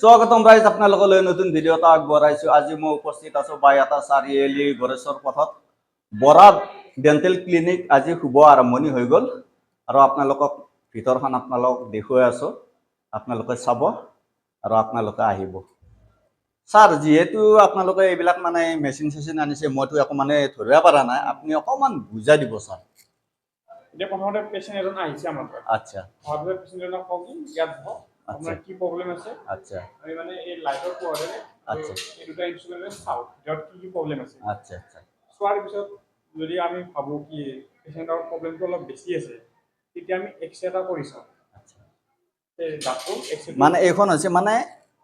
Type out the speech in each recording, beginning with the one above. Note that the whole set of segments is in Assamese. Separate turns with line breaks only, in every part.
স্বাগতম ৰাইজ, আপোনালোকলৈ নতুন ভিডিঅ' এটা আগবঢ়াইছোঁ। আজি মই উপস্থিত আছোঁ বাইহাটা চাৰিআলি গড়েশ্বৰ পথত। বৰা ডেণ্টেল ক্লিনিক আজি শুভ আৰম্ভণি হৈ গ'ল আৰু আপোনালোকক ভিতৰখন আপোনালোকক দেখুৱাই আছোঁ। আপোনালোকে চাব আৰু আপোনালোকে আহিব। ছাৰ, যিহেতু আপোনালোকে এইবিলাক মানে মেচিন চেচিন আনিছে, মইতো একো মানে ধৰিব পৰা নাই, আপুনি অকণমান বুজাই দিব ছাৰ।
এতিয়া প্ৰথমতে পেচেণ্ট এজন আহিছে আমাৰ তাত।
আচ্ছা
ভাবে পেচেণ্টজনক কওঁ কি ইয়াত বহক, আপোনাৰ কি প্ৰব্লেম আছে।
আচ্ছা
আমি মানে এই লাইটৰ পোহৰেৰে
আচ্ছা
এই দুটা ইনষ্ট্ৰুমেণ্টে চাওঁ য'ত কি প্ৰব্লেম আছে।
আচ্ছা আচ্ছা
চোৱাৰ পিছত যদি আমি ভাবোঁ কি পেচেণ্টৰ প্ৰব্লেমটো অলপ বেছি আছে, তেতিয়া আমি এক্সৰে এটা কৰি চাওঁ।
আচ্ছা
এই দাঁতটো এক্সৰে
মানে এইখন হৈছে মানে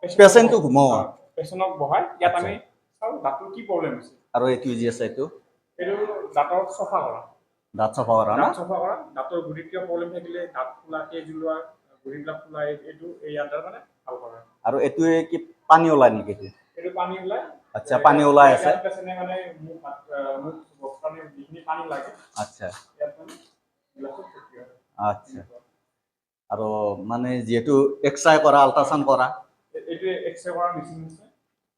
পেচেণ্টটো ঘুমোৱা।
পেচেণ্টক বহাই ইয়াত
আচ্ছা।
আমি চাওঁ দাঁতটোৰ কি প্ৰব্লেম আছে।
আৰু এইটো যি আছে এইটো
দাঁতৰ চফা কৰা।
দাঁত চফা কৰা না?
দাঁত চফা কৰা, দাঁতৰ গুৰিত কিবা প্ৰব্লেম থাকিলে দাঁত খোলা, তেজ ওলোৱা, গুৰিবিলাক খোলা, এইটো এই ইয়াতে মানে ভাল কৰা। আৰু
এইটোৱে কি পানী ওলাই নেকি?
এইটো পানী ওলাই।
আচ্ছা, পানী ওলাই আছে।
পেচেণ্টে মানে মুখ বস্তানি যিখিনি পানী লাগে।
আচ্ছা
ইয়াত মানে গ্লাছত ভৰ্তি হয়।
আচ্ছা। আৰু মানে যিহেতু এক্সৰে কৰা, আল্ট্ৰাচাউণ্ড কৰা,
এইটো এক্সৰে কৰা মেচিন আছে।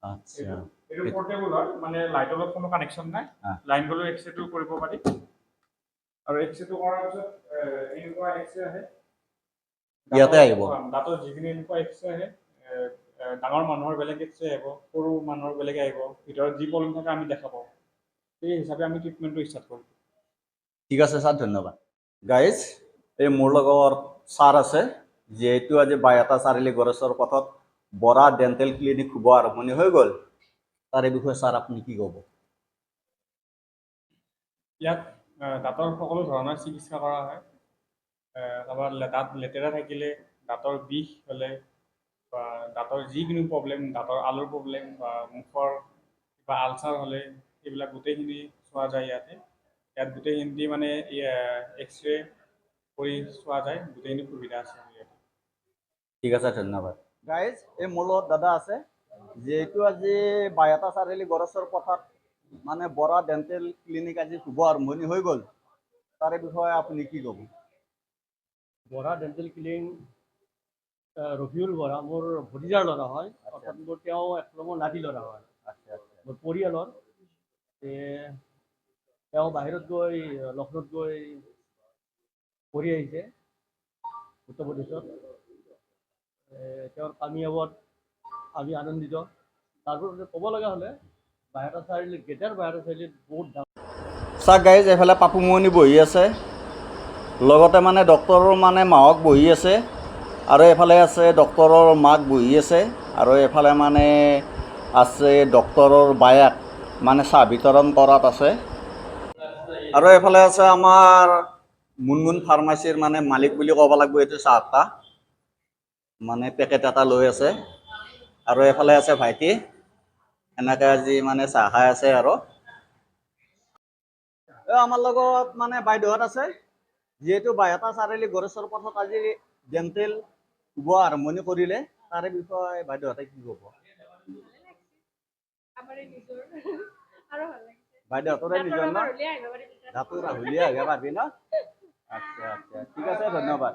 আচ্ছা
এইটো পৰ্টেবল হয়, মানে লাইটৰ লগত কোনো কানেকশ্যন নাই। লাইন গ'লেও এক্সৰেটো কৰিব পাৰি। আৰু এক্সৰেটো কৰাৰ পিছত এনেকুৱা এক্সৰে আহে,
ইয়াতে আহিব।
দাঁতৰ যিখিনি এনেকুৱা এক্সৰে আহে, ডাঙৰ মানুহৰ বেলেগ এক্সৰে আহিব, সৰু মানুহৰ বেলেগ আহিব, ভিতৰত যি প্ৰব্লেম থাকে আমি দেখা পাওঁ। সেই হিচাপে আমি ট্ৰিটমেণ্টটো ষ্টাৰ্ট কৰোঁ।
ঠিক আছে ছাৰ, ধন্যবাদ। গাইজ, এই মোৰ লগত ছাৰ আছে, যিহেতু আজি বাইহাটা চাৰিআলি গড়েশ্বৰ পথত বৰা ডেণ্টেল ক্লিনিক শুভ আৰম্ভণি হৈ গ'ল, তাৰে বিষয়ে ছাৰ আপুনি কি ক'ব?
ইয়াত দাঁতৰ সকলো ধৰণৰ চিকিৎসা কৰা হয়। কাৰোবাৰ দাঁত লেতেৰা থাকিলে, দাঁতৰ বিষ হ'লে, বা দাঁতৰ যিকোনো প্ৰব্লেম, দাঁতৰ আলুৰ প্ৰব্লেম বা মুখৰ কিবা আলচাৰ হ'লে, এইবিলাক গোটেইখিনি চোৱা যায় ইয়াতে। ইয়াত গোটেইখিনি মানে এক্সৰে কৰি চোৱা যায়, গোটেইখিনি সুবিধা আছে ইয়াতে।
ঠিক আছে, ধন্যবাদ। গাইজ, এই মোৰ লগত দাদা আছে, যিহেতু আজি বাইহাটা চাৰিআলি গড়েশ্বৰ পথত মানে বৰা ডেণ্টেল ক্লিনিক আজি শুভ আৰম্ভণি হৈ গ'ল, তাৰে বিষয়ে আপুনি কি ক'ব?
বৰা ডেণ্টেল ক্লিনিক ৰফিউল বৰা মোৰ ভতিজাৰ ল'ৰা হয়, অৰ্থাৎ মোৰ তেওঁ একলমৰ নাতি ল'ৰা হয়। মোৰ পৰিয়ালৰ তেওঁ বাহিৰত গৈ লক্ষ্ণৌত গৈ পঢ়ি আহিছে উত্তৰ প্ৰদেশত। তেওঁৰ কামিয়াবত আমি আনন্দিত। তাৰপিছত ক'ব লগা হ'লে বাইহাটা চাৰিআলি গ্ৰেটাৰ বাইহাটা চাৰিআলিত বহুত ডাঙৰ।
চাওক গাইজ, এইফালে পাপুমণি বহি আছে, লগতে মানে ডক্টৰৰ মানে মাহক বহি আছে, আৰু এইফালে আছে ডক্টৰৰ মাক বহি আছে, আৰু এইফালে মানে আছে ডক্টৰৰ বায়েক, মানে চাহ বিতৰণ কৰাত আছে। আৰু এইফালে আছে আমাৰ মুনমুন ফাৰ্মাচীৰ মানে মালিক বুলি ক'ব লাগিব, এইটো চাহটা মানে পেকেট এটা লৈ আছে। আৰু এইফালে আছে ভাইটি, এনেকৈ আজি মানে চাহ খাই আছে। আৰু আমাৰ লগত মানে বাইদেউহঁত আছে, যিহেতু বাইহাটা চাৰিআলি গড়েশ্বৰ পথত আজি ডেণ্টেল শুভ আৰম্ভণি কৰিলে, তাৰে বিষয়ে বাইদেউহঁতে কি ক'ব? বাইদেউহঁতৰে নিজৰ ন? দাঁতৰ ৰাহুলীয়া আহিব পাৰিবি ন? আচ্ছা আচ্ছা, ঠিক আছে, ধন্যবাদ।